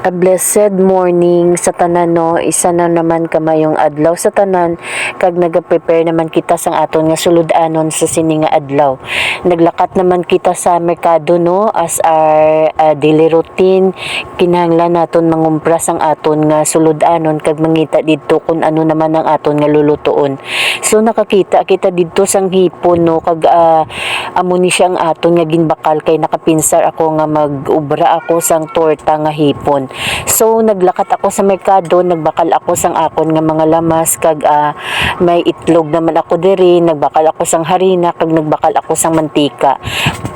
A blessed morning sa tanan no, isa na naman kamayong adlaw sa tanan kag nagaprepare naman kita sang aton nga sulod-anon sa sini nga adlaw. Naglakat naman kita sa merkado no as our daily routine. Kinahanglan naton mangumpra sang aton nga sulod-anon kag mangita didto kung ano naman ang aton nga lulutuon. So nakakita kita didto sang hipon no kag amo ni siya ang aton nga ginbakal kay nakapinsar ako nga mag-ubra ako sang torta nga hipon. So naglakat ako sa merkado, nagbakal ako sang akon nga mga lamas kag may itlog naman ako diri, nagbakal ako sang harina kag nagbakal ako sang mantika.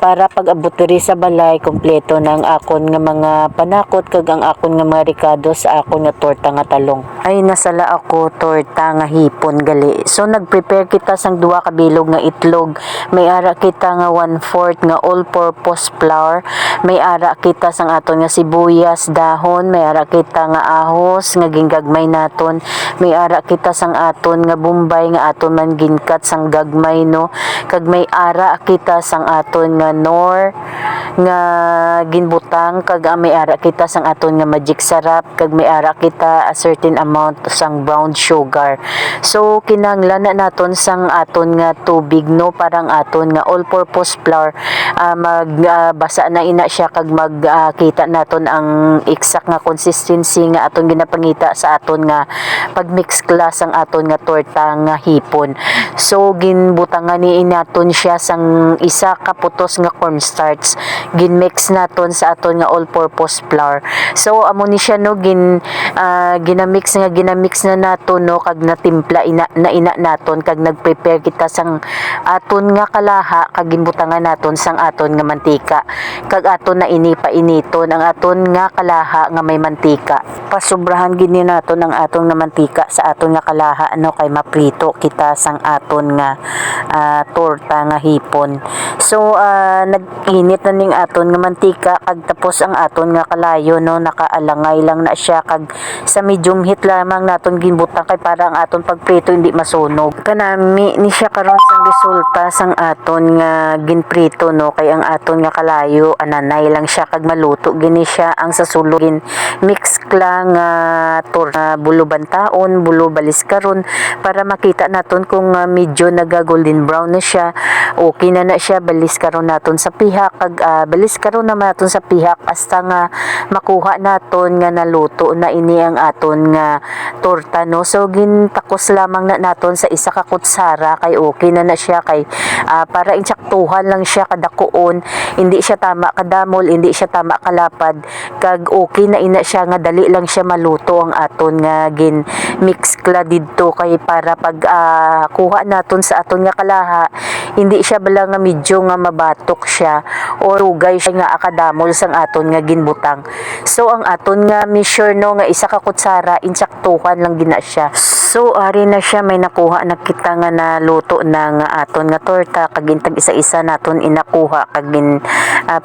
Para pag abot diri sa balay, kompleto na ang akon nga mga panakot kag ang akon nga mga rikado sa akon nga torta nga talong. Ay nasala ako torta nga hipon gali. So nagprepare kita sang duha ka bilog nga itlog. May ara kita nga 1/4 nga all-purpose flour, may ara kita sang aton nga sibuyas, dahon, may ara kita nga ahos nga ginggagmay naton, may ara kita sang aton nga bombay nga aton man ginkat sang gagmay no, kag may ara kita sang aton nga nor nga ginbutang, kag may ara kita sang aton nga magic sarap, kag may ara kita a certain amount sang brown sugar. So kinahanglan na naton sang aton nga tubig no, parang aton nga all-purpose flour magbasa na ina siya kag magkita naton ang exact nga consistency nga aton ginapangita sa aton nga pagmix class ang aton nga torta nga hipon. So ginbutangan ni naton siya sang isa ka putos nga cornstarch, ginmix naton sa aton nga all-purpose flour. So amo ni siya no, ginamix na naton no, kag natimpla ina naton kag nagprepare kita sang aton nga kalaha kag ginbutangan naton sang aton nga mantika kag aton na inipa-initon ang aton nga kalaha nga may mantika. Pasubrahan gini naton ang aton nga mantika sa aton nga kalaha no, kay maprito kita sang aton nga torta nga hipon. So nag-init na ning aton nga mantika kag tapos ang aton nga kalayo no, nakaalangay lang na siya kag sa medium heat lamang naton ginbutang kay para ang aton pagprito hindi masunog. Kanami ni siya karon sang resulta sang aton nga ginprito no, kay ang aton nga kalayo ananay lang siya kag maluto gini siya. Ang sa sulod gin mix lang bulo bantaon, bulo baliskaron para makita naton kung medyo naga golden brown na siya, okay na siya. Baliskaron naton sa pihak kag baliskaron naman naton sa pihak hasta nga makuha naton nga naluto na ini ang aton nga torta no. So gintakos lamang na naton sa isa ka kutsara kay okay na siya, kay para insaktuhan lang siya kadakuon, hindi siya tama kadamol, hindi siya tama kalapad, kag okay na ina siya nga dali lang siya maluto ang aton nga gin mix kla didto, kay para pag kuha naton sa aton nga kalaha hindi siya bala nga medyo nga mabatok siya o rugay siya nga akadamol sang aton nga ginbutang. So ang aton nga measure no nga isa ka kutsara insaktuhan lang gina siya. So ari na siya, may nakuha na kita nga naluto na nga aton nga torta kag intag isa-isa naton inakuha kag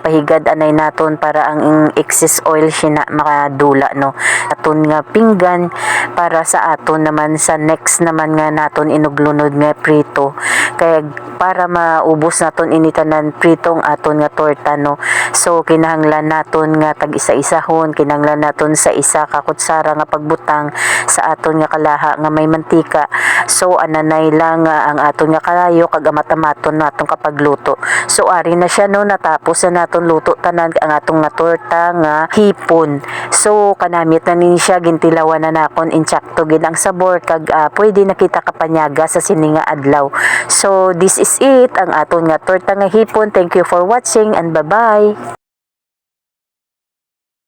pahigad anay naton para ang excess oil siya na makadula no. Aton nga pinggan para sa aton naman sa next naman nga naton inuglunod nga prito, kay para maubos naton initanan pritong aton nga torta no. So kinahanglan naton nga tag isa-isahon, kinahanglan naton sa isa ka kutsara nga pagbutang sa aton nga kalaha nga may mantika. So ananay lang ang aton nga kalayo kag amat-amaton naton kapagluto. So ari na siya no, natapos na naton luto tanan ang atong nga torta nga hipon. So kanamit na ni siya, gintilawan na nakon insakto gid ang sabor kag pwede na kita kapanyaga sa sini nga adlaw. So this is it ang aton nga torta nga hipon. Thank you for watching and bye-bye.